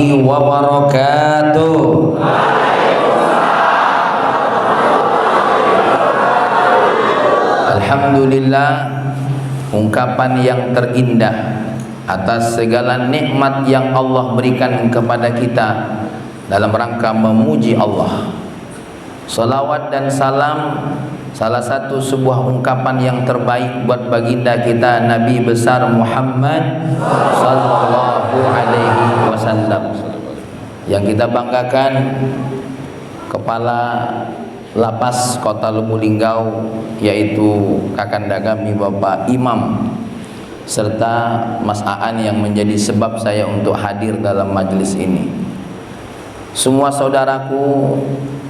wabarakatuh. Alhamdulillah, ungkapan yang terindah atas segala nikmat yang Allah berikan kepada kita dalam rangka memuji Allah. Salawat dan salam, salah satu sebuah ungkapan yang terbaik buat baginda kita Nabi besar Muhammad sallallahu alaihi wasallam, yang kita banggakan, kepala lapas Kota Lubuk Linggau, yaitu Kakanda kami Bapak Imam, serta Mas Aan yang menjadi sebab saya untuk hadir dalam majelis ini. Semua saudaraku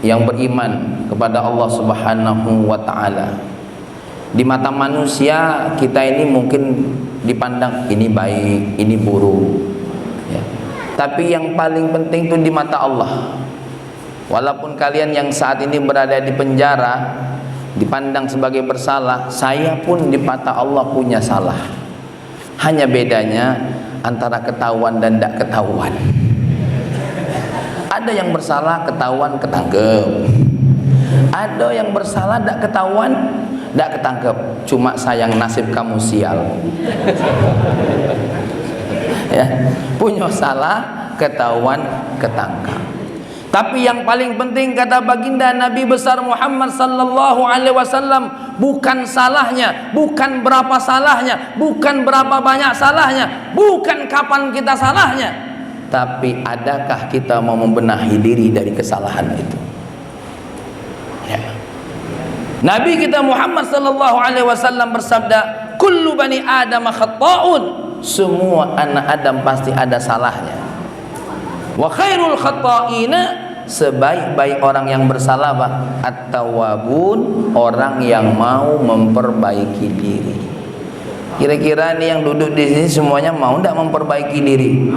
yang beriman kepada Allah Subhanahu wa ta'ala, di mata manusia kita ini mungkin dipandang ini baik, ini buruk ya. Tapi yang paling penting itu di mata Allah. Walaupun kalian yang saat ini berada di penjara dipandang sebagai bersalah, saya pun di mata Allah punya salah. Hanya bedanya antara ketahuan dan tidak ketahuan. Ada yang bersalah ketahuan ketangkep, ada yang bersalah tidak ketahuan tidak ketangkep. Cuma sayang nasib kamu sial. Ya, punya salah ketahuan ketangkap. Tapi yang paling penting kata baginda Nabi besar Muhammad sallallahu alaihi wasallam, bukan salahnya, bukan berapa salahnya, bukan berapa banyak salahnya, bukan kapan kita salahnya, tapi adakah kita mau membenahi diri dari kesalahan itu ya. Nabi kita Muhammad sallallahu alaihi wasallam bersabda, kullu bani adam khata'un, semua anak Adam pasti ada salahnya. Wa khairul khata'ina, sebaik-baik orang yang bersalah at-tawwabun, orang yang mau memperbaiki diri. Kira-kira nih yang duduk di sini semuanya mau tidak memperbaiki diri?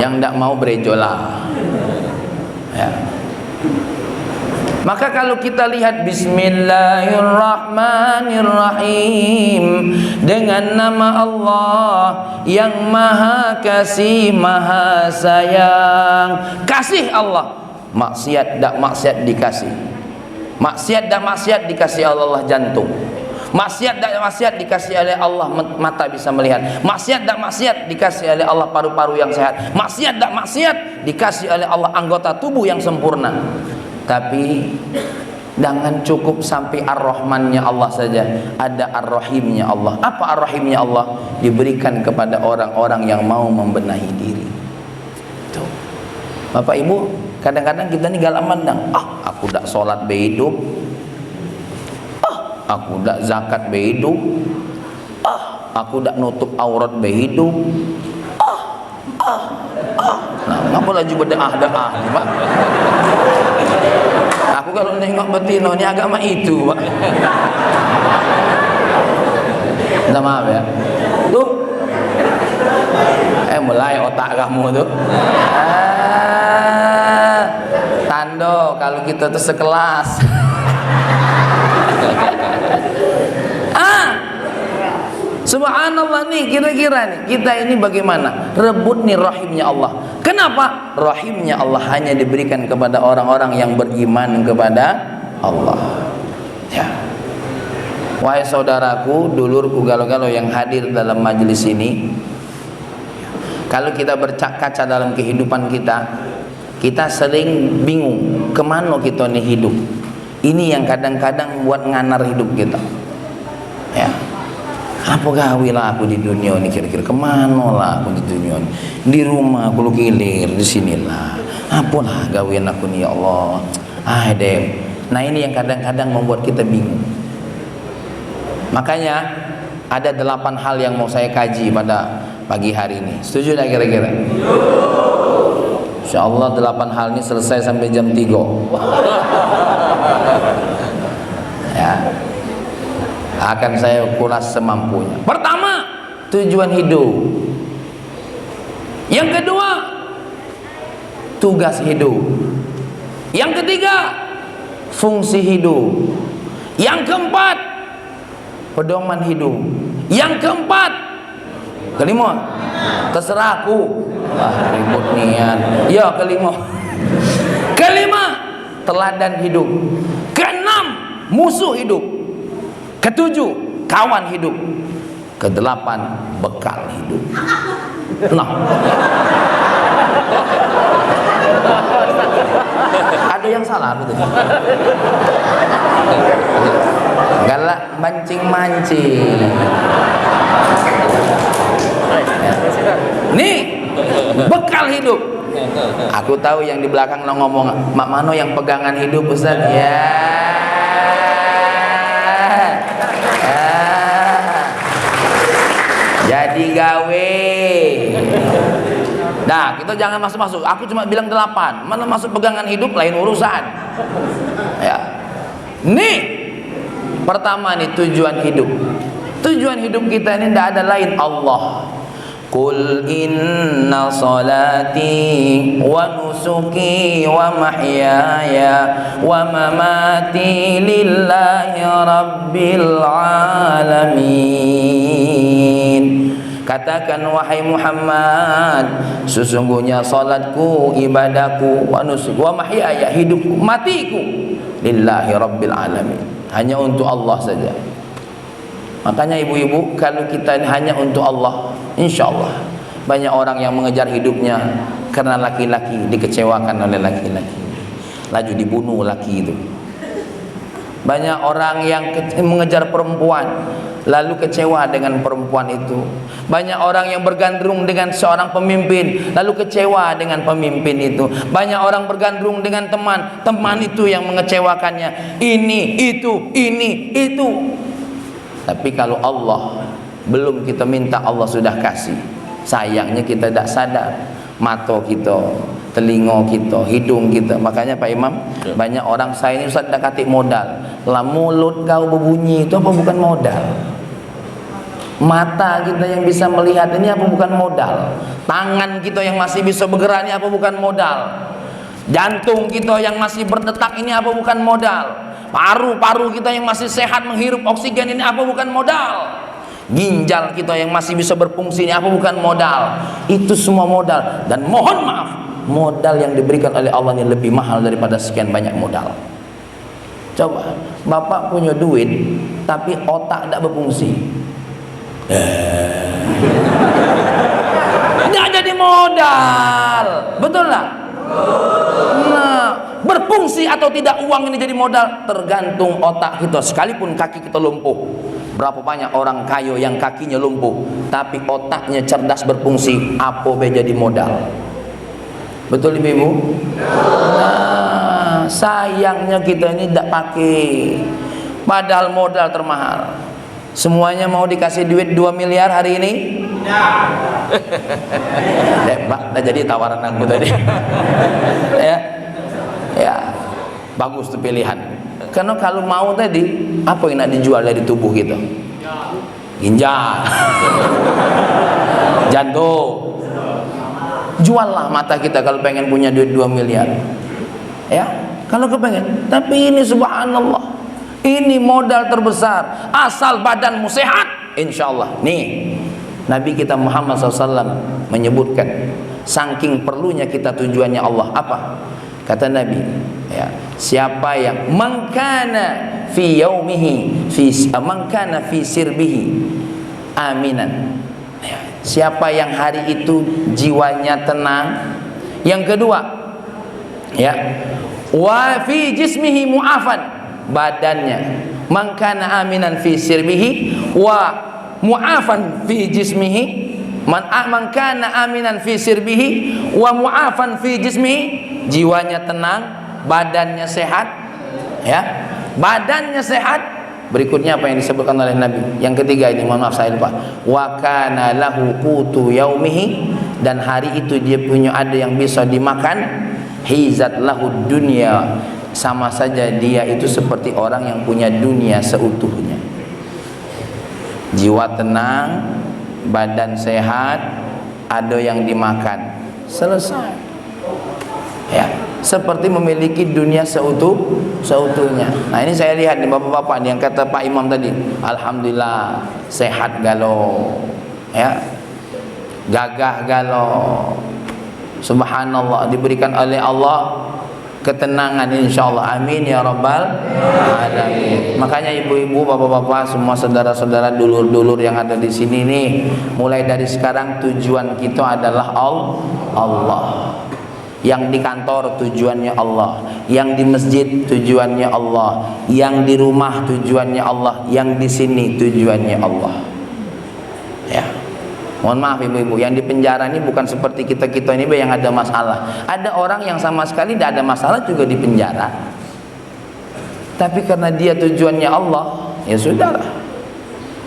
Yang tidak mau berejolah ya. Maka kalau kita lihat Bismillahirrahmanirrahim, dengan nama Allah yang Maha Kasih Maha Sayang. Kasih Allah, maksiat tak maksiat dikasih, maksiat tak maksiat dikasih Allah jantung, maksiat tak maksiat dikasih oleh Allah mata bisa melihat, maksiat tak maksiat dikasih oleh Allah paru-paru yang sehat, maksiat tak maksiat dikasih oleh Allah anggota tubuh yang sempurna. Tapi jangan cukup sampai Ar-Rahmannya Allah saja, ada Ar-Rahimnya Allah. Apa Ar-Rahimnya Allah? Diberikan kepada orang-orang yang mau membenahi diri. Tuh. Bapak Ibu, kadang-kadang kita ini galak mandang, aku tak sholat behidup, aku tak zakat behidup, aku tak nutup aurat behidup, nah, ngapa lagi berdaah nih Pak? Aku kalau nengok betino ini agama itu Pak. Minta maaf ya. Tuh, mulai otak kamu tuh. Tando kalau kita tuh sekelas. Subhanallah nih, kira-kira nih kita ini bagaimana rebut nih rahimnya Allah. Kenapa? Rahimnya Allah hanya diberikan kepada orang-orang yang beriman kepada Allah ya. Wahai saudaraku, dulurku, galau-galau yang hadir dalam majelis ini, kalau kita berkaca dalam kehidupan kita, kita sering bingung kemana kita nih hidup. Ini yang kadang-kadang buat nganar hidup kita ya. Apa gawe lah aku di dunia ini, kira-kira kemana lah aku di dunia ini? Di rumah aku kilir, di sinilah. Apalah gawean aku nih ya Allah. Dem. Nah ini yang kadang-kadang membuat kita bingung. Makanya ada 8 hal yang mau saya kaji pada pagi hari ini. Setuju tak kira-kira? Insya Allah 8 hal ini selesai sampai jam 3 ya. Akan saya kulas semampunya. Pertama, tujuan hidup. Yang kedua, tugas hidup. Yang ketiga, fungsi hidup. Yang keempat, pedoman hidup. Yang keempat, Kelima, terserah aku. Ribut nian. Ya, kelima. Kelima, teladan hidup. Keenam, musuh hidup. Ketujuh, kawan hidup. Kedelapan, bekal hidup. Nah, ada yang salah betul? Galak mancing-mancing. Nih, bekal hidup. Aku tahu yang di belakang lo ngomong, Mak Mano yang pegangan hidup Ustaz. Ya. Jadi gawe. Nah, kita jangan masuk-masuk. Aku cuma bilang 8. Mana masuk pegangan hidup lain urusan. Ya. Nih, pertama nih tujuan hidup. Tujuan hidup kita ini tidak ada lain Allah. Qul inna salati wa nusuki wa mahyaya wa mamati lillahi rabbil alamin. Katakan wahai Muhammad, sesungguhnya salatku, ibadahku, wa nusuk, wa mahyaya, hidupku, matiku, lillahi rabbil alamin, hanya untuk Allah saja. Makanya ibu-ibu, kalau kita hanya untuk Allah, insya Allah banyak orang yang mengejar hidupnya karena laki-laki, dikecewakan oleh laki-laki, laju dibunuh laki itu. Banyak orang yang mengejar perempuan, lalu kecewa dengan perempuan itu. Banyak orang yang bergandrung dengan seorang pemimpin, lalu kecewa dengan pemimpin itu. Banyak orang bergandrung dengan teman, teman itu yang mengecewakannya. Ini, itu. Tapi kalau Allah belum kita minta, Allah sudah kasih. Sayangnya kita tidak sadar. Mata kita, telinga kita, hidung kita. Makanya Pak Imam, banyak orang saya ini Ustaz dah katik modal. Lah mulut kau berbunyi itu apa bukan modal? Mata kita yang bisa melihat ini apa bukan modal? Tangan kita yang masih bisa bergerak ini apa bukan modal? Jantung kita yang masih berdetak ini apa bukan modal? Paru-paru kita yang masih sehat menghirup oksigen ini apa bukan modal? Ginjal kita yang masih bisa berfungsi ini apa bukan modal? Itu semua modal. Dan mohon maaf, modal yang diberikan oleh Allah ini lebih mahal daripada sekian banyak modal. Coba, bapak punya duit tapi otak tidak berfungsi, tidak jadi modal. Betul tak? Nah, berfungsi atau tidak uang ini jadi modal tergantung otak kita. Sekalipun kaki kita lumpuh, berapa banyak orang kaya yang kakinya lumpuh tapi otaknya cerdas berfungsi, apa be jadi modal? Betul ibu-ibu? Nah, sayangnya kita ini tidak pakai, padahal modal termahal. Semuanya mau dikasih duit 2 miliar hari ini? Pak, dah jadi tawaran aku tadi. Ya, bagus tuh pilihan. Karena kalau mau tadi, apa yang nak dijual dari tubuh kita? Ginjal, jantung. Juallah mata kita kalau pengen punya duit 2 miliar. Ya, kalau kepengen. Tapi ini subhanallah, ini modal terbesar. Asal badanmu sehat, insya Allah. Nih, Nabi kita Muhammad SAW menyebutkan, saking perlunya kita tujuannya Allah apa? Kata Nabi, ya, siapa yang mangkana fi yaumihi mangkana fi sirbihi aminan, ya, siapa yang hari itu jiwanya tenang. Yang kedua, ya, wa fi jismihi mu'afan, badannya, mangkana aminan fi sirbihi wa mu'afan fi jismihi, man kana aminan fi sirbihi wa mu'afan fi jismihi, jiwanya tenang, badannya sehat, ya, badannya sehat. Berikutnya apa yang disebutkan oleh Nabi? Yang ketiga ini, mohon maaf saya lupa. Wa kana lahu qutu yaumihi, dan hari itu dia punya ada yang bisa dimakan. Hizat lahu dunya, sama saja dia itu seperti orang yang punya dunia seutuhnya. Jiwa tenang, badan sehat, ada yang dimakan, selesai. Ya, seperti memiliki dunia seutuhnya. Nah, ini saya lihat nih bapak-bapak yang kata Pak Imam tadi, alhamdulillah sehat galau. Ya, gagah galau. Subhanallah, diberikan oleh Allah ketenangan insyaallah. Amin ya rabbal alamin. Makanya ibu-ibu, bapak-bapak, semua saudara-saudara, dulur-dulur yang ada di sini nih, mulai dari sekarang tujuan kita adalah Allah. Yang di kantor tujuannya Allah, yang di masjid tujuannya Allah, yang di rumah tujuannya Allah, yang di sini tujuannya Allah. Ya. Mohon maaf ibu-ibu, yang di penjara ini bukan seperti kita-kita ini yang ada masalah. Ada orang yang sama sekali tidak ada masalah juga di penjara. Tapi karena dia tujuannya Allah, ya sudahlah.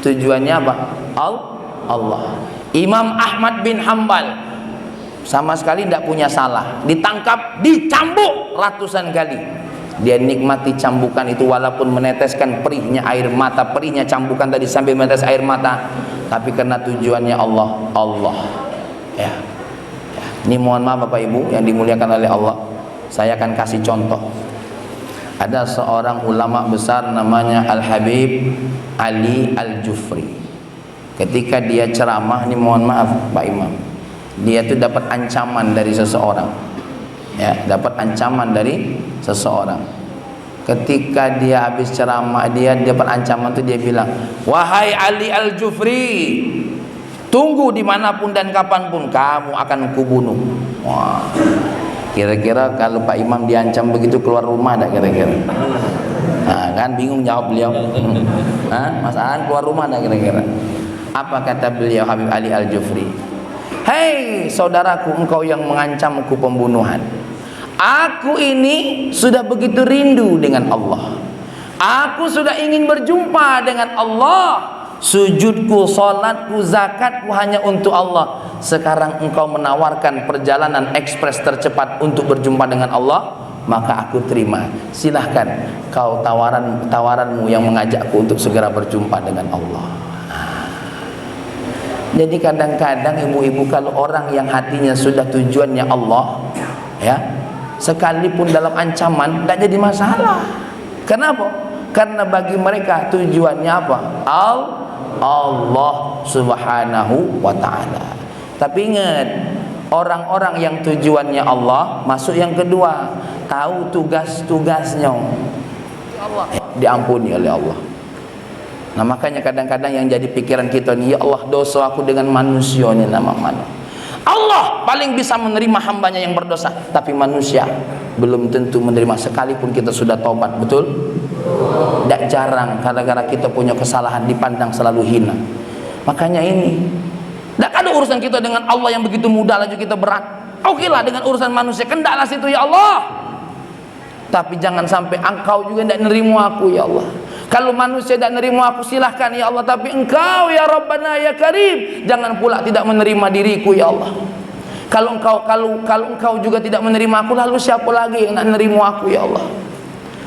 Tujuannya apa? Allah. Imam Ahmad bin Hanbal sama sekali tidak punya salah, ditangkap, dicambuk ratusan kali. Dia nikmati cambukan itu walaupun meneteskan perihnya air mata, perihnya cambukan tadi sambil menetes air mata, tapi karena tujuannya Allah. Ya. Ini mohon maaf Bapak Ibu yang dimuliakan oleh Allah, saya akan kasih contoh. Ada seorang ulama besar namanya Al-Habib Ali Al-Jufri. Ketika dia ceramah, ini mohon maaf Pak Imam, dia itu dapat ancaman dari seseorang. Ya, dapat ancaman dari seseorang. Ketika dia habis ceramah, dia dapat ancaman itu, dia bilang, wahai Ali Al-Jufri, tunggu dimanapun dan kapanpun kamu akan kubunuh. Wah, kira-kira kalau Pak Imam diancam begitu keluar rumah tak kira-kira? Nah, kan bingung jawab beliau. Mas Aan keluar rumah tak kira-kira? Apa kata beliau Habib Ali Al-Jufri? Hei saudaraku, engkau yang mengancamku pembunuhan, aku ini sudah begitu rindu dengan Allah. Aku sudah ingin berjumpa dengan Allah. Sujudku, salatku, zakatku hanya untuk Allah. Sekarang engkau menawarkan perjalanan ekspres tercepat untuk berjumpa dengan Allah, maka aku terima. Silahkan kau tawaranmu yang mengajakku untuk segera berjumpa dengan Allah. Jadi kadang-kadang ibu-ibu, kalau orang yang hatinya sudah tujuannya Allah, ya, sekalipun dalam ancaman tidak jadi masalah. Kenapa? Karena bagi mereka tujuannya apa? Allah Subhanahu wa ta'ala. Tapi ingat, orang-orang yang tujuannya Allah masuk yang kedua, tahu tugas-tugasnya, Allah diampuni oleh Allah. Nah makanya kadang-kadang yang jadi pikiran kita nih, ya Allah, dosa aku dengan manusia ini nama mana? Allah paling bisa menerima hambanya yang berdosa, tapi manusia belum tentu menerima sekalipun kita sudah taubat, betul? Tidak jarang gara-gara kita punya kesalahan dipandang selalu hina. Makanya ini, tidak ada urusan kita dengan Allah yang begitu mudah, laju kita berat. Oke lah dengan urusan manusia, kendaklah situ ya Allah. Tapi jangan sampai engkau juga tidak nerima aku ya Allah. Kalau manusia tidak nerima aku, silahkan ya Allah, tapi engkau ya Rabbana ya Karim jangan pula tidak menerima diriku ya Allah. Kalau engkau juga tidak menerima aku, lalu siapa lagi yang nak menerima aku ya Allah?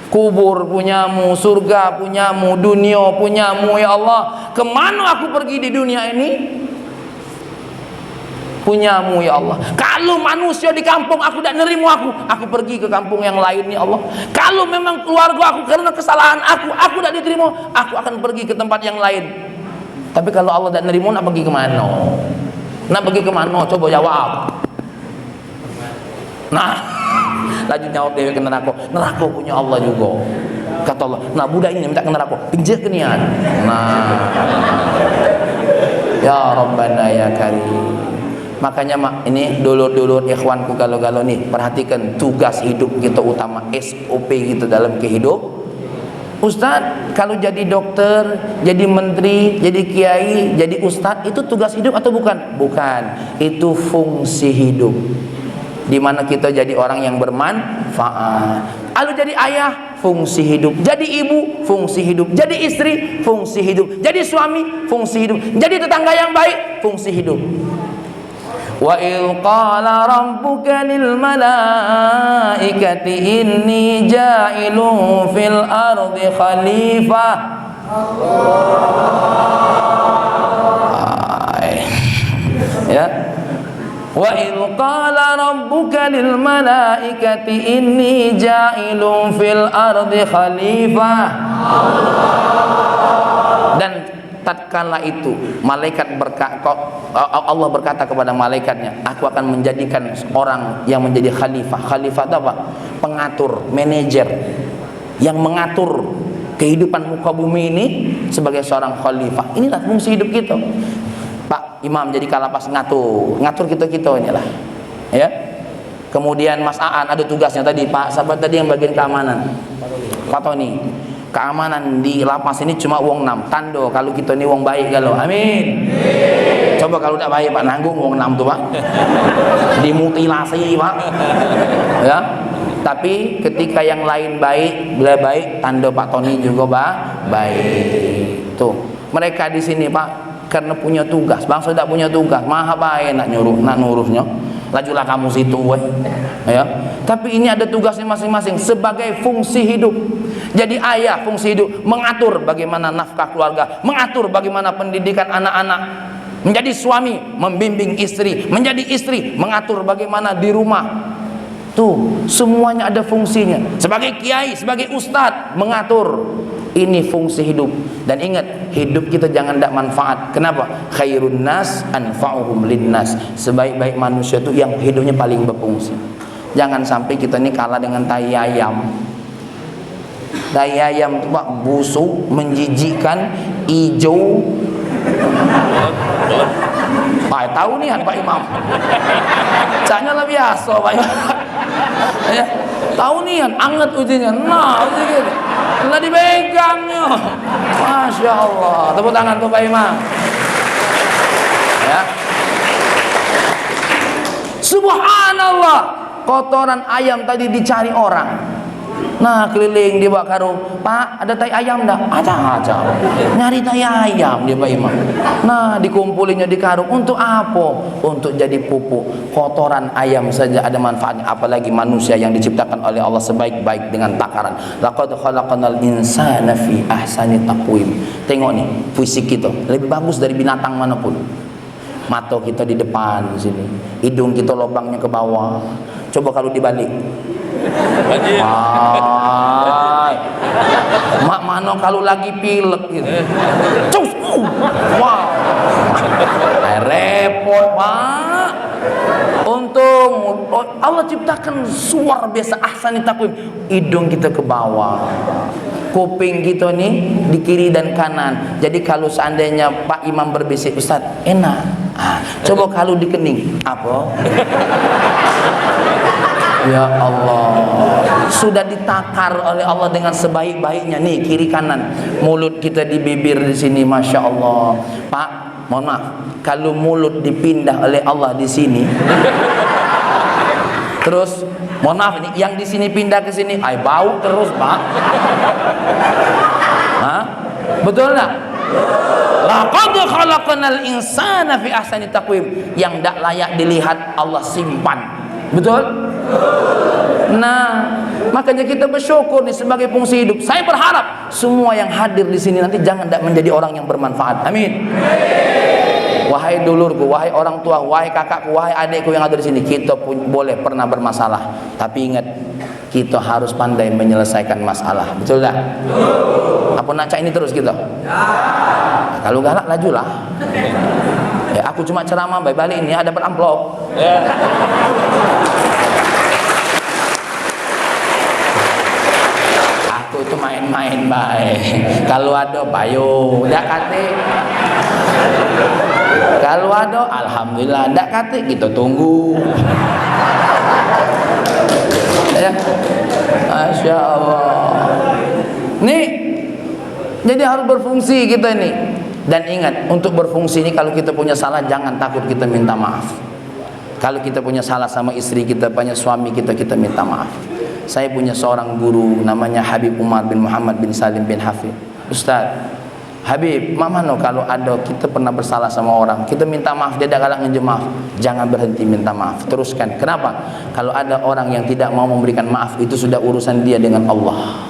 Kubur punyamu, surga punyamu, dunia punyamu ya Allah. Kemana aku pergi di dunia ini? Punyamu ya Allah. Kalau manusia di kampung aku tidak nerima aku pergi ke kampung yang lain ya Allah. Kalau memang keluarga aku karena kesalahan aku tidak diterima, aku akan pergi ke tempat yang lain. Tapi kalau Allah tidak nerima, nak pergi ke mana? Nak pergi ke mana? Coba jawab. Nah, laju jawab dia ke neraka. Neraka punya Allah juga. Kata Allah, nah budak ini minta ke neraka, penjara kenian. Nah, ya Rabbana ya Karim. Makanya ini dulur-dulur ikhwanku galau-galau nih, perhatikan tugas hidup kita utama, SOP kita dalam kehidupan. Ustaz, kalau jadi dokter, jadi menteri, jadi kiai, jadi ustaz, itu tugas hidup atau bukan? Bukan, itu fungsi hidup, dimana kita jadi orang yang bermanfaat. Lalu jadi ayah, fungsi hidup. Jadi ibu, fungsi hidup. Jadi istri, fungsi hidup. Jadi suami, fungsi hidup. Jadi tetangga yang baik, fungsi hidup. Wa il qala rabbuka lil malaikati inni ja'ilun fil ardi khalifah. Ya. Wa il qala rabbuka lil malaikati inni ja'ilun fil ardi khalifah. Dan tatkala itu Allah berkata kepada malaikatnya, aku akan menjadikan orang yang menjadi khalifah. Khalifah itu apa? Pengatur, manajer, yang mengatur kehidupan muka bumi ini sebagai seorang khalifah. Inilah fungsi hidup kita. Pak Imam jadi kalapas ngatur kita inilah. Ya. Kemudian Mas Aan ada tugasnya tadi, Pak siapa tadi yang bagian keamanan? Pak Tony. Keamanan di lapas ini cuma uang 6 tando kalau kita ini uang baik kalau. Amin. Coba kalau tidak baik Pak, nanggung uang 6 tuh Pak. Dimutilasi Pak. Ya. Tapi ketika yang lain baik, bila baik, tanda Pak Tony juga baik. Tuh, mereka di sini Pak, karena punya tugas. Bangsa tidak punya tugas, maha baik nak nurusnya. Lajulah kamu situ, ya. Tapi ini ada tugasnya masing-masing sebagai fungsi hidup. Jadi ayah fungsi hidup mengatur bagaimana nafkah keluarga, mengatur bagaimana pendidikan anak-anak. Menjadi suami membimbing istri, menjadi istri mengatur bagaimana di rumah. Tuh, semuanya ada fungsinya. Sebagai kiai, sebagai ustadz mengatur. Ini fungsi hidup. Dan ingat, hidup kita jangan tidak manfaat. Kenapa? Khairun nas anfa'uhum linnas. Sebaik-baik manusia itu yang hidupnya paling berfungsi. Jangan sampai kita ini kalah dengan tai ayam. Tai ayam itu Pak busuk, menjijikkan, hijau. Pak tahu nih Pak Imam. Caknya lah biasa Pak Imam. Ya, tahu nih anget ujinya. Nah, uji gitu. Nah dipegangnya. Masya Allah. Tepuk tangan tuh Pak Imam. Ya. Subhanallah. Kotoran ayam tadi dicari orang. Nah keliling dia bawa karung, Pak ada tai ayam dah? Ada. Nyari tai ayam dia Pak Imam. Nah dikumpulinya di karung untuk apa? Untuk jadi pupuk. Kotoran ayam saja ada manfaatnya, apalagi manusia yang diciptakan oleh Allah sebaik-baik dengan takaran. Laqad khalaqnal insana fi ahsani taqwim. Tengok nih fisik kita lebih bagus dari binatang manapun. Mata kita di depan sini, hidung kita lubangnya ke bawah. Coba kalau dibalik. Mak mano kalau lagi pilek gitu. Cus. Wow. Repot, Pak. Untung Allah ciptakan luar biasa ahsani taqwim. Hidung kita ke bawah. Kuping kita nih di kiri dan kanan. Jadi kalau seandainya Pak Imam berbisik, Ustaz, enak. Coba kalau di kening, apa? Ya Allah, sudah ditakar oleh Allah dengan sebaik-baiknya nih kiri kanan. Mulut kita di bibir di sini, masya Allah. Pak, mohon maaf, kalau mulut dipindah oleh Allah di sini, terus mohon maaf ini yang di sini pindah ke sini, bau terus Pak. Hah? Betul tak? Laqad khalaqnal insana fi ahsani taqwim. Yang tidak layak dilihat Allah simpan. Betul? Nah, makanya kita bersyukur nih sebagai fungsi hidup. Saya berharap semua yang hadir di sini nanti jangan tidak menjadi orang yang bermanfaat. Amin. Wahai dulurku, wahai orang tua, wahai kakakku, wahai adikku yang ada di sini, kita pun boleh pernah bermasalah. Tapi ingat, kita harus pandai menyelesaikan masalah. Betul tak? Apa nak cak ini terus kita? Kalau galak lajulah. Ya, aku cuma ceramah balik ini ada dapat amplop. Aku itu main-main baik. Kalau ada payo, dak kate. Kalau ada alhamdulillah, dak kate kita tunggu. Ya. Masya Allah. Nih, jadi harus berfungsi kita nih. Dan ingat, untuk berfungsi ini kalau kita punya salah jangan takut kita minta maaf. Kalau kita punya salah sama istri kita, punya suami kita, kita minta maaf. Saya punya seorang guru namanya Habib Umar bin Muhammad bin Salim bin Hafid. Ustaz Habib, mamano kalau ada kita pernah bersalah sama orang, kita minta maaf, dia tidak galak ngejem maaf. Jangan berhenti minta maaf, teruskan. Kenapa? Kalau ada orang yang tidak mau memberikan maaf, itu sudah urusan dia dengan Allah.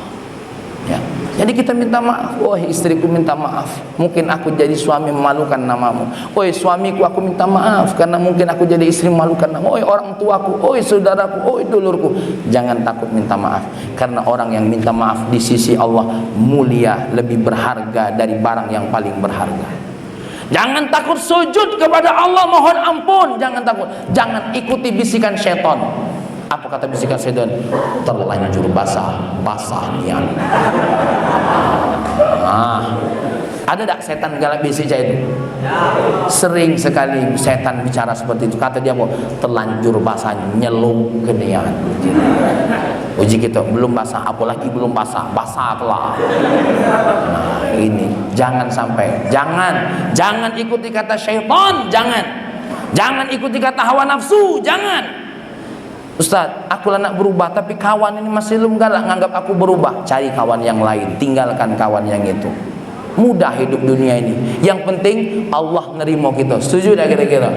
Ya. Jadi kita minta maaf. Oh istriku minta maaf, mungkin aku jadi suami memalukan namamu. Oh suamiku aku minta maaf karena mungkin aku jadi istri memalukan namamu. Oh orang tuaku, oh saudaraku, oh dulurku. Jangan takut minta maaf, karena orang yang minta maaf di sisi Allah mulia, lebih berharga dari barang yang paling berharga. Jangan takut sujud kepada Allah mohon ampun, jangan takut. Jangan ikuti bisikan syaitan. Apa kata bisikan syaitan? Terlanjur basah niat. Ada tak setan galak bisik saya itu? Sering sekali setan bicara seperti itu. Kata dia apa? Terlanjur basah nyeluk ke niat. Uji kita belum basah, apalagi belum basah telah. Nah ini jangan sampai, jangan ikuti kata syaitan, jangan ikuti kata hawa nafsu, jangan. Ustaz, aku nak berubah tapi kawan ini masih belum galak nganggap aku berubah. Cari kawan yang lain, tinggalkan kawan yang itu. Mudah hidup dunia ini. Yang penting Allah nerima kita. Setuju tak kira-kira?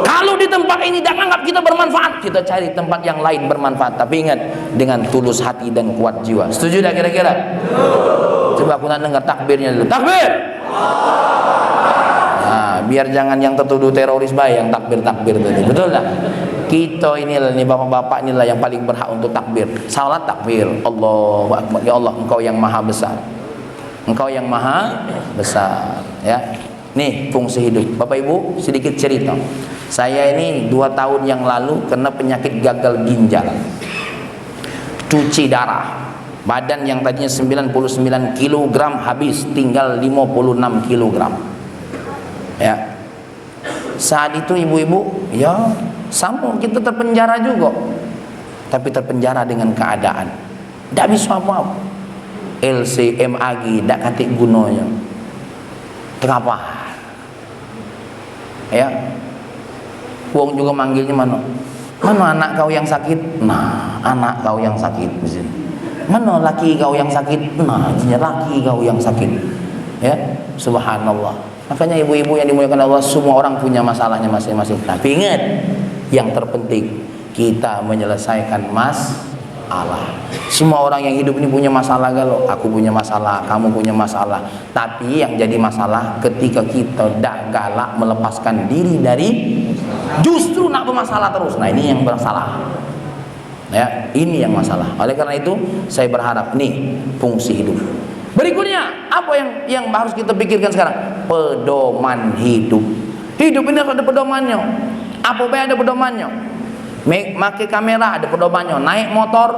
Kalau di tempat ini tak anggap kita bermanfaat, kita cari tempat yang lain bermanfaat. Tapi ingat, dengan tulus hati dan kuat jiwa. Setuju tak kira-kira? Coba aku nak dengar takbirnya dulu. Takbir! Nah, biar jangan yang tertuduh teroris baik yang takbir-takbir tadi. Betul tak? Kita inilah nih bapak-bapak inilah yang paling berhak untuk takbir. Salat takbir. Allahu Akbar. Ya Allah, Engkau yang maha besar. Engkau yang maha besar. Ya. Nih fungsi hidup. Bapak Ibu sedikit cerita. Saya ini 2 tahun yang lalu kena penyakit gagal ginjal. Cuci darah. Badan yang tadinya 99 kg habis tinggal 56 kg. Ya. Saat itu ibu-ibu, ya sama kita terpenjara juga, tapi terpenjara dengan keadaan tidak bisa apa-apa. LCMAG tidak katik gunanya. Kenapa? Ya, Wong juga manggilnya mana anak kau yang sakit? Nah, anak kau yang sakit. Mana laki kau yang sakit? Nah, laki kau yang sakit. Ya, subhanallah. Makanya ibu-ibu yang dimuliakan Allah, semua orang punya masalahnya masing-masing. Tapi ingat, yang terpenting kita menyelesaikan masalah. Semua orang yang hidup ini punya masalah galau. Aku punya masalah, kamu punya masalah. Tapi yang jadi masalah ketika kita tidak galak melepaskan diri dari justru nak bermasalah terus. Nah ini yang bersalah. Ya, ini yang masalah. Oleh karena itu saya berharap nih fungsi hidup. Berikutnya apa yang harus kita pikirkan sekarang? Pedoman hidup. Hidup ini harus ada pedomannya. Apa yang ada pedomannya? Pakai kamera ada pedomannya, naik motor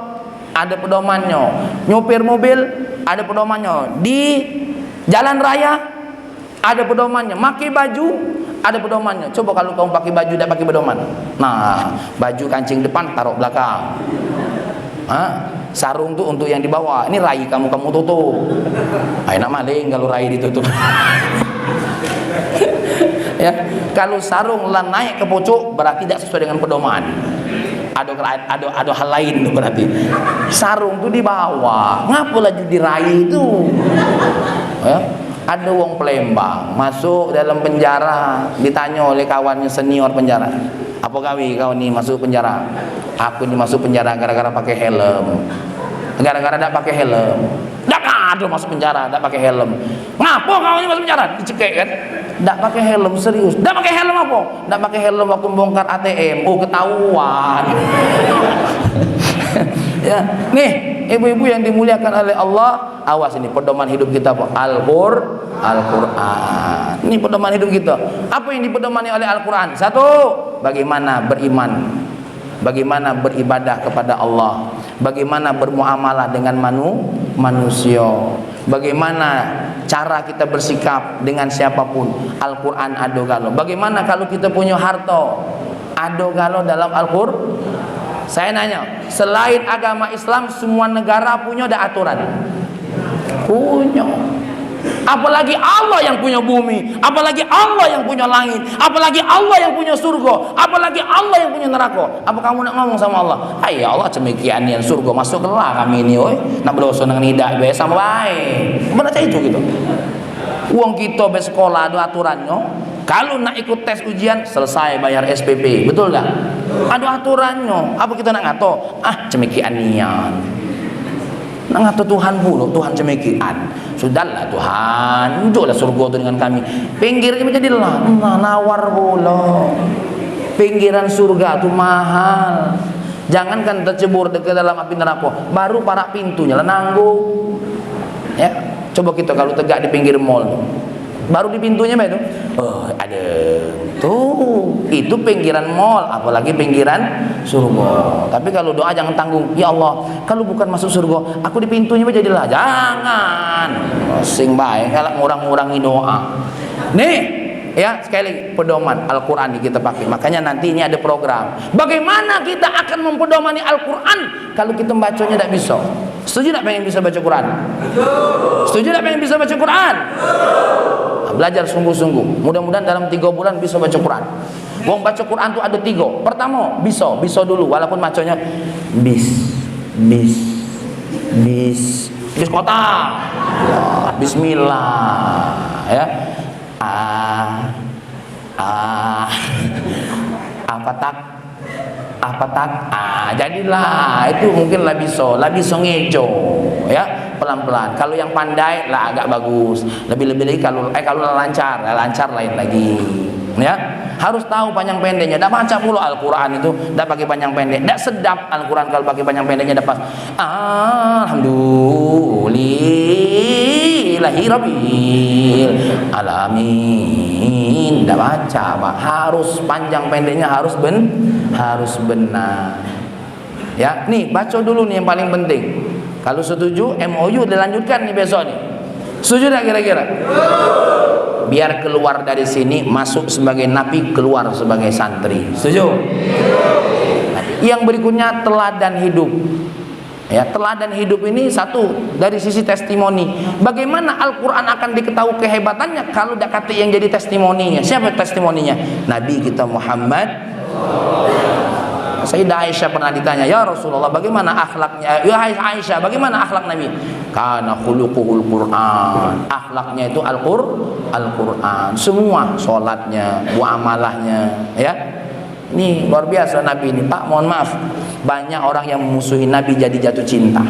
ada pedomannya, nyopir mobil ada pedomannya, di jalan raya ada pedomannya, pakai baju ada pedomannya. Coba kalau kamu pakai baju tidak pakai pedoman. Nah, baju kancing depan taruh belakang. Sarung tuh untuk yang di bawah. Ini rai kamu tutup. Enak maling kalau rai ditutup. Ya, kalau sarung lah naik ke pucuk berarti tidak sesuai dengan pedoman. Ada hal lain berarti. Sarung tuh di bawah. Ngapa lagi dirai itu? Ya, ada wong Palembang masuk dalam penjara, ditanya oleh kawannya senior penjara, apa kau nih masuk penjara? Aku nih masuk penjara gara-gara pakai helm. Gara-gara tidak pakai helm. Tidak ada masuk penjara, tidak pakai helm. Ngapa kau ini masuk penjara? Dicekik kan? Tidak pakai helm, serius. Tidak pakai helm apa? Tidak pakai helm waktu bongkar ATM. Oh ketahuan. Ya, nih ibu-ibu yang dimuliakan oleh Allah, awas ini pedoman hidup kita apa? Al-Quran. Ini pedoman hidup kita. Apa yang dipedomani oleh Al-Quran? Satu, bagaimana beriman, bagaimana beribadah kepada Allah, bagaimana bermuamalah dengan manusia, bagaimana cara kita bersikap dengan siapapun. Al-Quran ado galo. Bagaimana kalau kita punya harta, ado galo dalam Al-Quran. Saya nanya, selain agama Islam semua negara punya ada aturan? Punya. Apalagi Allah yang punya bumi, apalagi Allah yang punya langit, apalagi Allah yang punya surga, apalagi Allah yang punya neraka. Apa kamu nak ngomong sama Allah? Ya Allah cemikian yang surga masuklah kami ini, oi. Nak berdosa dengan hidah biasa baik. Benar itu gitu. Uang kita bersekolah ada aturannya. Kalau nak ikut tes ujian selesai bayar SPP, betul tak? Ada aturannya. Apa kita nak ngato? Cemikian nian. Nak ngata Tuhan pula, Tuhan cemikian. Sudahlah Tuhan, untuklah surga itu dengan kami. Pinggirnya menjadilah nawar pula. Pinggiran surga itu mahal. Jangankan tercebur ke dalam api neraka, baru para pintunya lah nanggung. Ya, coba kita kalau tegak di pinggir mall, baru di pintunya itu, oh ada tuh, itu pinggiran mall, apalagi pinggiran surga. Tapi kalau doa jangan tanggung, ya Allah, kalau bukan masuk surga, aku di pintunya jadilah. Jangan, sing baik kalau ngurang-ngurangi doa. Nih, ya sekali lagi pedoman Al-Quran kita pakai. Makanya nanti ini ada program. Bagaimana kita akan mempedomani Al-Quran kalau kita membacanya tidak bisa? Setuju tak pengen bisa baca Quran? Setuju tak pengen bisa baca Quran? Belajar sungguh-sungguh. Mudah-mudahan dalam 3 bulan bisa baca Quran. Wong baca Quran tuh ada 3. Pertama, bisa dulu walaupun bacanya bis kota. Bismillah, ya. Apa tak? Jadilah itu mungkin lah bisa ngejo, ya, pelan-pelan. Kalau yang pandai lah agak bagus. Lebih-lebih lagi kalau lancar lain lagi. Ya, harus tahu panjang pendeknya. Dah baca pula Al-Quran itu, dah pakai panjang pendek. Dah sedap Al-Quran kalau pakai panjang pendeknya dapat. Alhamdulillahirabbil alamin. Dah baca, Pak. Harus panjang pendeknya harus benar. Ya, nih baca dulu nih yang paling penting. Kalau setuju MOU dilanjutkan nih besok nih. Setuju tak kira-kira? Biar keluar dari sini masuk sebagai napi, keluar sebagai santri. Setuju? Yang berikutnya teladan hidup. Ya, teladan hidup ini satu dari sisi testimoni. Bagaimana Al-Quran akan diketahui kehebatannya kalau tidak kata yang jadi testimoninya? Siapa testimoninya? Nabi kita Muhammad. Sayyidah Aisyah pernah ditanya, ya Rasulullah, bagaimana akhlaknya? Ya Aisyah, bagaimana akhlak Nabi? Kana khuluquhul Quran. Akhlaknya itu Al-Quran. Semua salatnya, muamalahnya, ya. Ini luar biasa Nabi ini, Pak. Mohon maaf, banyak orang yang memusuhi Nabi jadi jatuh cinta.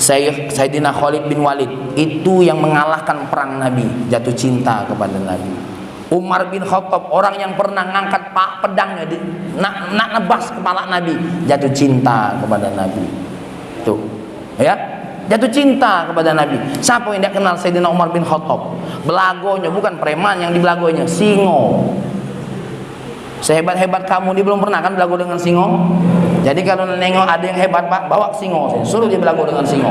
Sayyidina Khalid bin Walid itu yang mengalahkan perang Nabi, jatuh cinta kepada Nabi. Umar bin Khattab, orang yang pernah ngangkat pedangnya nak nebas kepala Nabi, jatuh cinta kepada Nabi. Tuh, ya, jatuh cinta kepada Nabi. Siapa yang tidak kenal Sayyidina Umar bin Khattab? Belagonya bukan preman yang dibelagonya, singo. Sehebat-hebat kamu, dia belum pernah kan belago dengan singo. Jadi kalau nengok ada yang hebat, Pak, bawa singo, suruh dia belago dengan singo.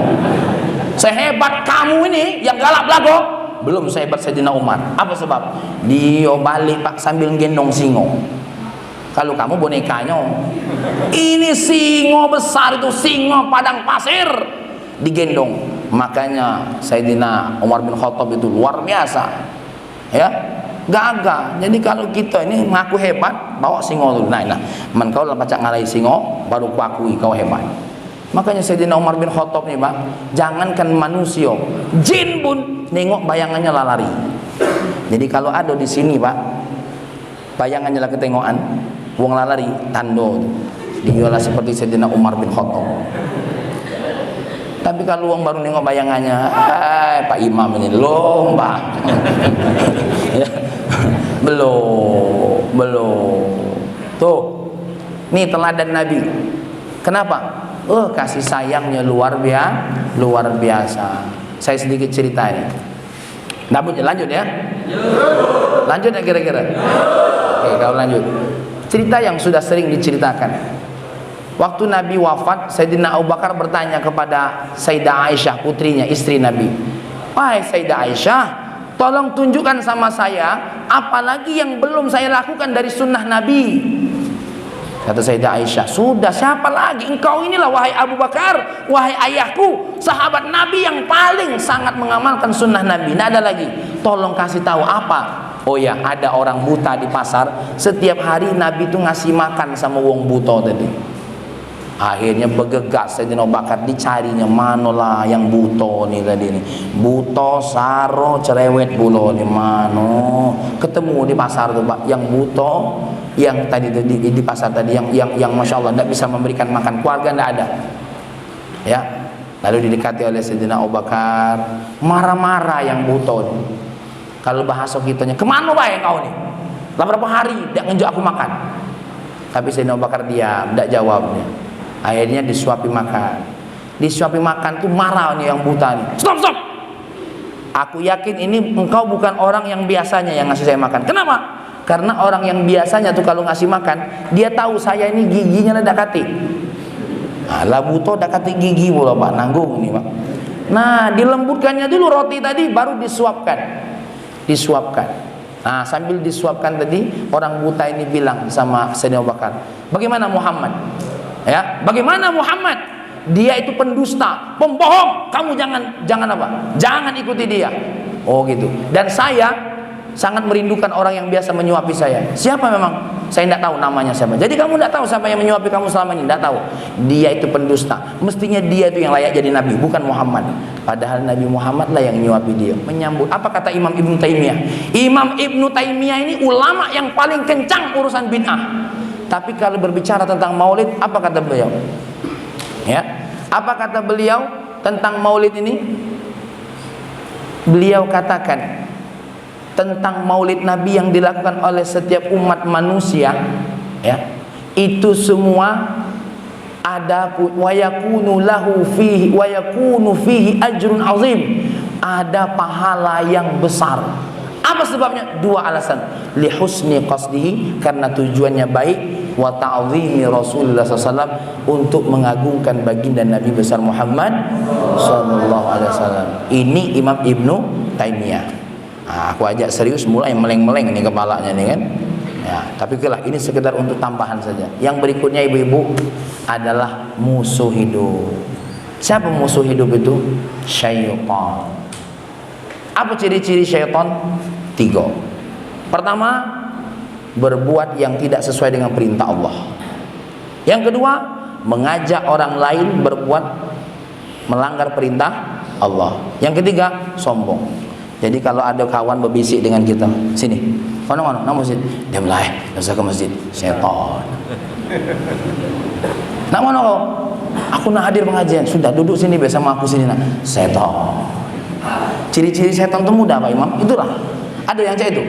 Sehebat kamu ini yang galak belago, belum sehebat Sayyidina Umar. Apa sebab? Dia balik, Pak, sambil gendong singo. Kalau kamu bonekanya, ini singo besar, itu singo padang pasir digendong. Makanya Sayyidina Umar bin Khattab itu luar biasa, ya, gagah. Jadi kalau kita ini mengaku hebat, bawa singo dulu. Nah, man kau lah baca ngalai singo, baru kuakui kau hebat. Makanya Sayyidina Umar bin Khattab nih, Pak, jangankan manusia, jin pun nengok bayangannya lah lari. Jadi kalau ada di sini, Pak, bayangannya lah ketengokan, wong lah lari, tando dialah seperti Sayyidina Umar bin Khattab. Tapi kalau wong baru nengok bayangannya, Pak Imam ini lomba. belum. Tuh, nih teladan Nabi. Kenapa? Kasih sayangnya luar biasa. Saya sedikit cerita ini. Lanjut ya? Lanjut ya kira-kira? Oke, kalau lanjut. Cerita yang sudah sering diceritakan. Waktu Nabi wafat, Sayyidina Abu Bakar bertanya kepada Sayyidah Aisyah, putrinya, istri Nabi. Wahai Sayyidah Aisyah, tolong tunjukkan sama saya apalagi yang belum saya lakukan dari sunnah Nabi. Kata Sayyidah Aisyah, sudah, siapa lagi? Engkau inilah wahai Abu Bakar, wahai ayahku, sahabat Nabi yang paling sangat mengamalkan sunnah Nabi. Tidak ada lagi. Tolong kasih tahu apa? Oh ya, ada orang buta di pasar. Setiap hari Nabi itu ngasih makan sama wong buta tadi. Akhirnya bergegas Sayyidina Abu Bakar, dicarinya manolah yang buta nih tadi nih. Buta saro cerewet bulo nih mano. Ketemu di pasar tuh, Pak, yang buta, yang tadi di pasar tadi yang masya Allah tidak bisa memberikan makan keluarga, tidak ada, ya. Lalu didekati oleh Sayyidina Abu Bakar, marah-marah yang buton. Kalau bahasa kitanya, kemana baik kau nih? Lah berapa hari tidak ngejak aku makan? Tapi Sayyidina Abu Bakar diam, tidak jawabnya. Akhirnya disuapi makan. Disuapi makan tuh marah nih yang buta nih. Stop, stop. Aku yakin ini engkau bukan orang yang biasanya yang ngasih saya makan. Kenapa? Karena orang yang biasanya tuh kalau ngasih makan, dia tahu saya ini giginya ada kati. Nah, labuto dakati gigi pula Pak, nanggung ini Pak. Nah, dilembutkannya dulu roti tadi baru disuapkan. Disuapkan. Nah, sambil disuapkan tadi, orang buta ini bilang sama Sayyidina Abu Bakar, "Bagaimana Muhammad?" Ya, "Bagaimana Muhammad? Dia itu pendusta, pembohong. Kamu jangan apa? Jangan ikuti dia." Oh gitu. Dan saya sangat merindukan orang yang biasa menyuapi saya. Siapa memang? Saya tidak tahu namanya siapa. Jadi kamu tidak tahu siapa yang menyuapi kamu selama ini? Tidak tahu. Dia itu pendusta. Mestinya dia itu yang layak jadi nabi, bukan Muhammad. Padahal Nabi Muhammad lah yang menyuapi dia. Menyambut. Apa kata Imam Ibnu Taimiyah? Imam Ibnu Taimiyah ini ulama yang paling kencang urusan bid'ah. Tapi kalau berbicara tentang maulid, apa kata beliau? Ya, apa kata beliau tentang maulid ini? Beliau katakan tentang maulid Nabi yang dilakukan oleh setiap umat manusia, ya, itu semua ada wa yakunu lahu fihi wa yakunu fihi ajrun azim, ada pahala yang besar. Apa sebabnya? Dua alasan. Li husni qasdihi, karena tujuannya baik, wa ta'zimi Rasulullah SAW, untuk mengagungkan baginda Nabi besar Muhammad sallallahu alaihi wasallam. Ini Imam Ibnu Taimiyah. Nah, aku ajak serius mulai meleng-meleng ini kepalanya nih kan. Ya, tapi kelah ini sekedar untuk tambahan saja. Yang berikutnya ibu-ibu adalah musuh hidup. Siapa musuh hidup itu? Syaitan. Apa ciri-ciri syaitan? 3. Pertama, berbuat yang tidak sesuai dengan perintah Allah. Yang kedua, mengajak orang lain berbuat melanggar perintah Allah. Yang ketiga, sombong. Jadi kalau ada kawan berbisik dengan kita, sini, mana masjid, diamlah, nggak usah ke masjid, syaitan. Nak mana kau? Aku nak hadir pengajian, sudah duduk sini bersama aku sini nak, syaitan. Ciri-ciri syaitan itu mudah Pak Imam, itulah. Ada yang cah itu.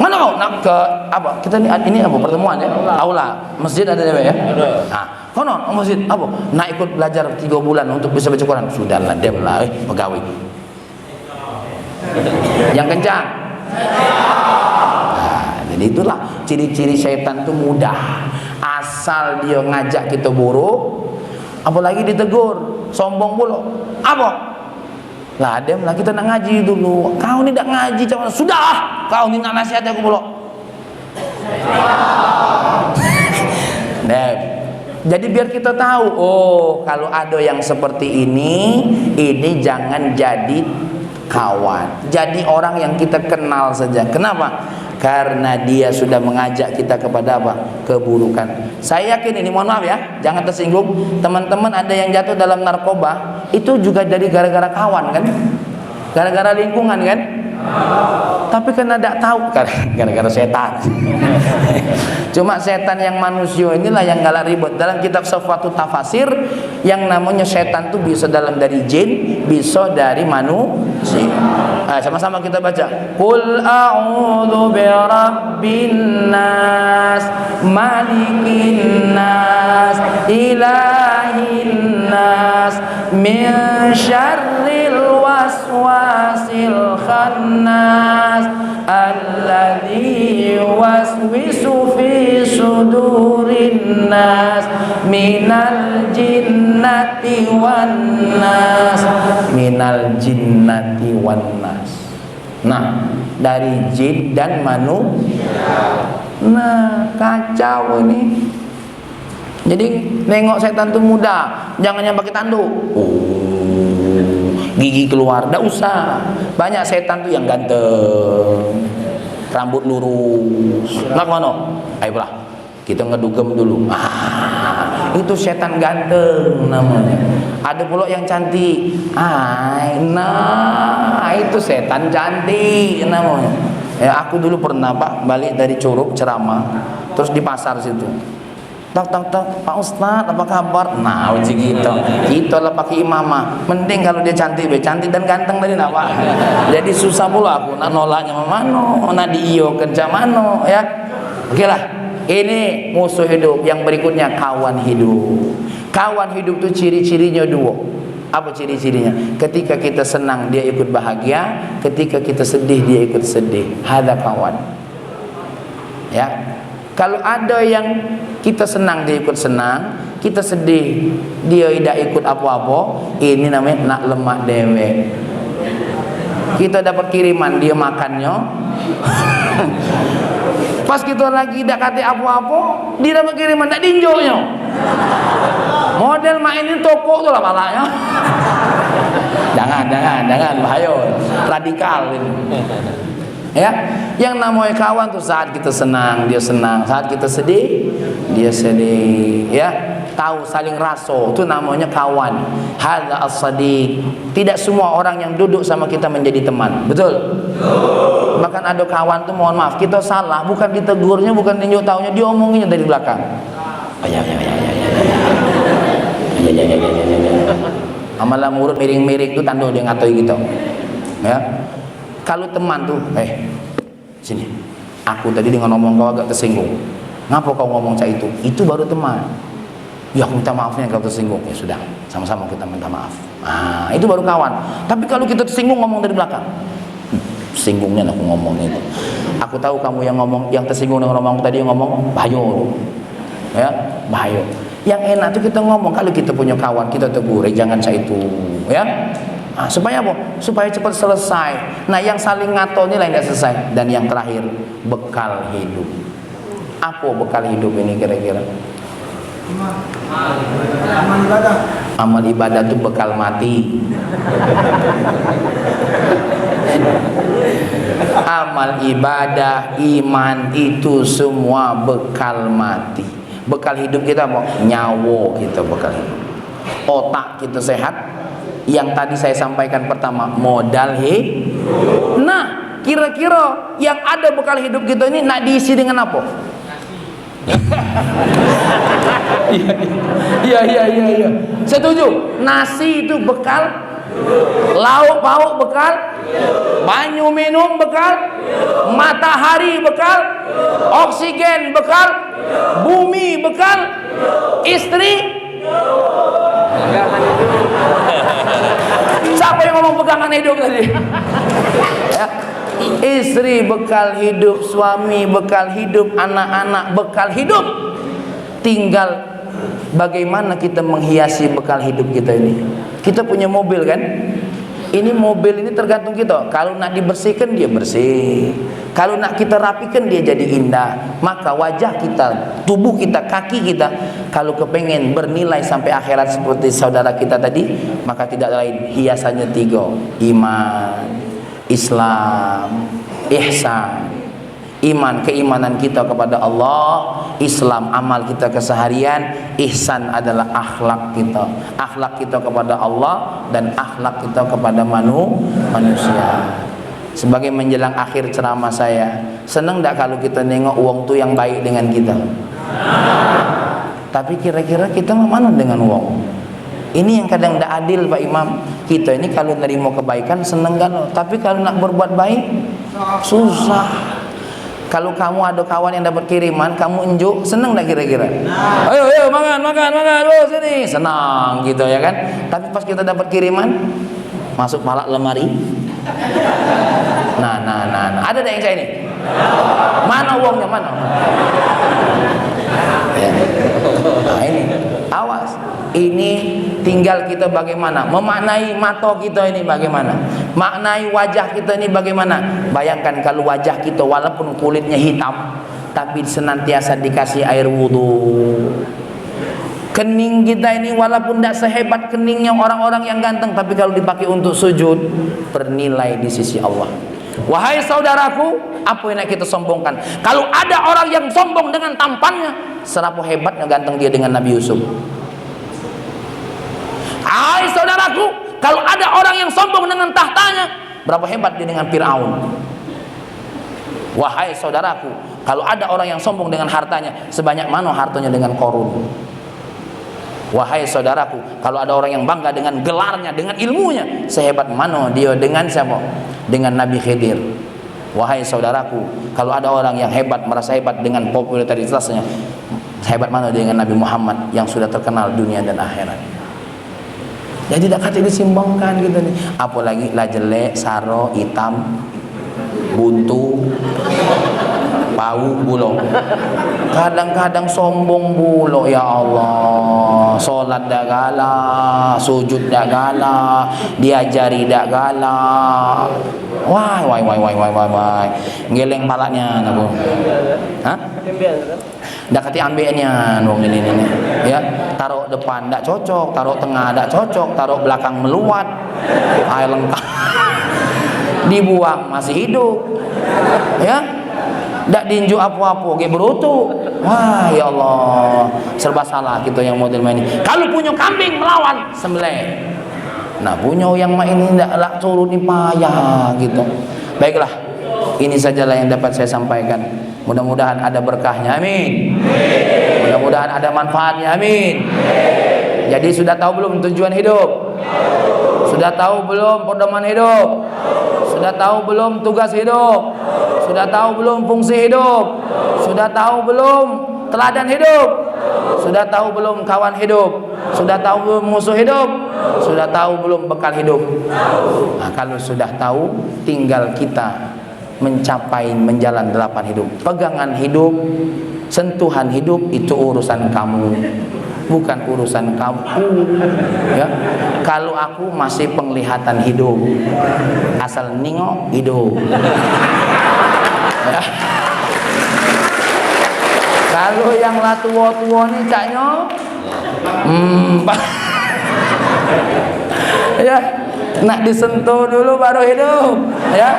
Mana kau? Nak ke apa? Kita ini apa pertemuan ya? Aula, masjid ada ya? Ada. Nah, konon masjid apa? Nak ikut belajar 3 bulan untuk bisa baca Quran. Sudahlah, demlah pegawai. Yang kencang. Nah, jadi itulah ciri-ciri syaitan itu mudah. Asal dia ngajak kita buruk, apalagi ditegur, sombong pula. Apa? Lah demlah kita nak ngaji dulu. Kau ni tak ngaji macam mana? Sudah, kau ni nak nasihat aku pula. Nah, jadi biar kita tahu, oh kalau ada yang seperti ini jangan jadi kawan. Jadi orang yang kita kenal saja. Kenapa? Karena dia sudah mengajak kita kepada apa? Keburukan. Saya yakin ini, mohon maaf ya, jangan tersinggung. Teman-teman ada yang jatuh dalam narkoba, itu juga dari gara-gara kawan kan? Gara-gara lingkungan kan? Tapi karena tidak tahu, gara-gara setan. Cuma setan yang manusia inilah yang galak ribut. Dalam kitab Safwatut Tafasir, yang namanya setan itu bisa dari jin, bisa dari manusia. Sama-sama kita baca. Qul a'udzu birabbin nas, malikin nas, ilahin nas, min syarril waswasil khannas, alladzi yuwaswisu fi sudurin nas, minal jinnati wan nas, minal jinnati wan nas. Nah, dari jin dan manusia. Nah, kacau ini. Jadi nengok setan itu mudah, jangan yang pakai tanduk. Gigi keluar, tidak usah. Banyak setan tuh yang ganteng, rambut lurus. Nak mana? Ayolah, kita ngedugem dulu. Itu setan ganteng namanya. Ada pula yang cantik. Nah itu setan cantik namanya. Ya, aku dulu pernah Pak balik dari Curug ceramah, terus di pasar situ. tok tok tok, Pak Ustadz apa kabar? Nah begitu kita lah pakai imamah. Mending kalau dia cantik dan ganteng tadi nak Pak. Jadi susah pula aku nak nolaknya mano, nak diio kerja mano ya. Oke lah, ini musuh hidup. Yang berikutnya kawan hidup. Kawan hidup itu ciri-cirinya dua. Apa ciri-cirinya? Ketika kita senang dia ikut bahagia, ketika kita sedih dia ikut sedih. Hada kawan. Ya. Kalau ada yang kita senang dia ikut senang, kita sedih dia tidak ikut apa-apa, ini namanya nak lemak dewe. Kita dapat kiriman dia makannya, pas kita lagi tidak kata apa-apa, dia dapat kiriman tak dinjonya. Model mainin toko tu lah palanya. Jangan bahaya, radikal ini. Ya, yang namanya kawan tuh saat kita senang dia senang, saat kita sedih dia sedih, ya. Tahu saling rasa itu namanya kawan. Hadza as-sadiq. Tidak semua orang yang duduk sama kita menjadi teman. Betul? Bahkan ada kawan tuh mohon maaf kita salah, bukan ditegurnya, bukan tinjau taunya, dia omonginnya dari belakang. Amalah murid miring-miring itu tanda dia ngatoi gitu. Ya. Kalau teman tuh, sini, aku tadi dengan ngomong kau agak tersinggung. Ngapa kau ngomong cak itu? Itu baru teman. Ya aku minta maafnya kau tersinggung. Ya sudah, sama-sama kita minta maaf. Nah, itu baru kawan. Tapi kalau kita tersinggung ngomong dari belakang, singgungnya aku ngomong itu. Aku tahu kamu yang ngomong, yang tersinggung dengan ngomong tadi yang ngomong bahayo, ya bahayo. Yang enak tuh kita ngomong kalau kita punya kawan kita tegur, jangan cak itu, ya. Nah, supaya apa? Supaya cepat selesai. Nah, yang saling ngato ini lah yang tidak selesai. Dan yang terakhir, bekal hidup. Apa bekal hidup ini kira-kira? Amal ibadah. Amal ibadah itu bekal mati. Amal ibadah, iman itu semua bekal mati. Bekal hidup kita apa? Nyawa kita bekal hidup. Otak kita sehat. Yang tadi saya sampaikan pertama modal hidup. Nah, kira-kira yang ada bekal hidup kita ini nak diisi dengan apa? Iya. Setuju. Nasi itu bekal, lauk pauk bekal, banyu minum bekal, matahari bekal, oksigen bekal, bumi bekal, istri. Siapa yang ngomong pegangan hidup tadi? Ya. Istri bekal hidup, suami bekal hidup, anak-anak bekal hidup. Tinggal bagaimana kita menghiasi bekal hidup kita ini. Kita punya mobil kan? Ini mobil ini tergantung kita. Kalau nak dibersihkan dia bersih. Kalau nak kita rapikan dia jadi indah. Maka wajah kita, tubuh kita, kaki kita, kalau kepengen bernilai sampai akhirat seperti saudara kita tadi, maka tidak lain hiasannya 3. Iman, Islam, ihsan. Iman, keimanan kita kepada Allah. Islam, amal kita keseharian. Ihsan adalah akhlak kita. Akhlak kita kepada Allah dan akhlak kita kepada manusia. Sebagai menjelang akhir ceramah saya, senang tak kalau kita nengok uang tu yang baik dengan kita? Tapi kira-kira kita mana dengan uang? Ini yang kadang tidak adil Pak Imam. Kita ini kalau nerima kebaikan senang kan, tapi kalau nak berbuat baik susah. Kalau kamu ada kawan yang dapat kiriman, kamu enjuk, senang tak kira-kira? Ayo makan, oh sini, senang gitu ya kan? Tapi pas kita dapat kiriman, masuk palak lemari. Nah, ada tak yang kayak ini? Mana uangnya, mana? Ya. Nah ini, awas. Ini tinggal kita bagaimana memaknai mata kita ini bagaimana, maknai wajah kita ini bagaimana. Bayangkan kalau wajah kita walaupun kulitnya hitam, tapi senantiasa dikasih air wudhu. Kening kita ini walaupun tidak sehebat keningnya orang-orang yang ganteng, tapi kalau dipakai untuk sujud, bernilai di sisi Allah. Wahai saudaraku, apa yang nak kita sombongkan? Kalau ada orang yang sombong dengan tampannya, serapa hebatnya ganteng dia dengan Nabi Yusuf. Hai saudaraku, kalau ada orang yang sombong dengan tahtanya, berapa hebat dia dengan Fir'aun. Wahai saudaraku, kalau ada orang yang sombong dengan hartanya, sebanyak mana hartanya dengan Qarun? Wahai saudaraku, kalau ada orang yang bangga dengan gelarnya, dengan ilmunya, sehebat mana dia dengan siapa? Dengan Nabi Khidir. Wahai saudaraku, kalau ada orang yang hebat, merasa hebat dengan popularitasnya, sehebat mana dia dengan Nabi Muhammad yang sudah terkenal dunia dan akhirat. Jadi tidak kata disimbangkan gitu nih. Apalagi lah jelek, saro, hitam, buntu, bau bulo. Kadang-kadang sombong bulo, ya Allah. Solat dak galak, sujud dak galak, diajari dak galak. Wah. Geleng palanya aku. Hah? Dak kati ambilnya wong ini. Ya, taruh depan dak cocok, taruh tengah dak cocok, taruh belakang meluat. Ai lengkap. Dibuang masih hidup. Ya. Dak dinju apa-apa ge berutu. Wah, ya Allah, serba salah kita yang model main ini. Kalau punya kambing melawan sembelih. Nah, punya yang main ini ndaklah turun di payah gitu. Baiklah, ini sajalah yang dapat saya sampaikan. Mudah-mudahan ada berkahnya, amin. Mudah-mudahan ada manfaatnya, amin. Jadi sudah tahu belum tujuan hidup? Sudah tahu belum pedoman hidup? Sudah tahu belum tugas hidup? Sudah tahu belum fungsi hidup? Sudah tahu belum teladan hidup? Sudah tahu belum kawan hidup? Sudah tahu belum musuh hidup? Sudah tahu belum bekal hidup? Nah, kalau sudah tahu, tinggal kita mencapai menjalan 8 hidup. Pegangan hidup, sentuhan hidup itu urusan kamu, bukan urusan kamu. Ya, kalau aku masih penglihatan hidup, asal ningok hidup. Ya. Kalau yang lah tua-tua nih caknya, ya, nak disentuh dulu baru hidup. Ya.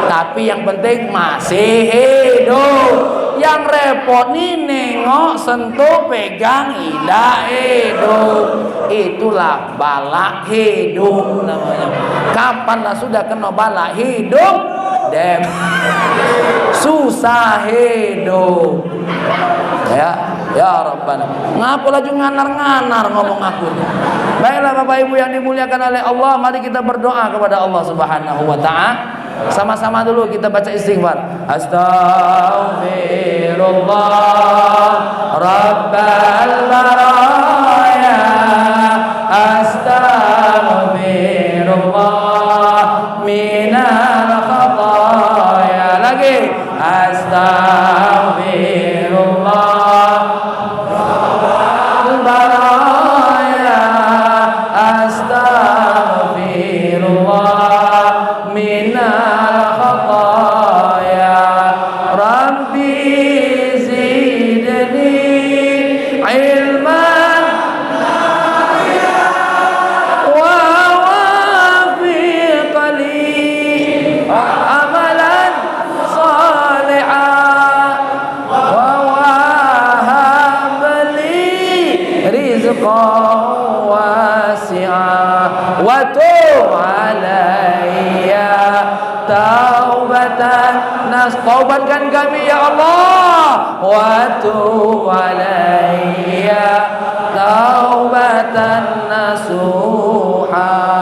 Tapi yang penting masih hidup. Yang repot nih nengok, sentuh, pegang, tidak hidup. Itulah balak hidup namanya. Kapanlah sudah kena balak hidup, dem susah hidup. Ya Rabbana. Ngapa laju nganar-nganar ngomong aku? Baiklah Bapak Ibu yang dimuliakan oleh Allah, mari kita berdoa kepada Allah Subhanahu wa taala. Sama-sama dulu kita baca istighfar. Astaghfirullah Rabbal baraya. Astaghfirullah minal khataya. Lagi. Astaghfirullah Rabbal baraya. Astaghfirullah minal taubatkan kami ya Allah, wa tub alayya taubatan nasuha.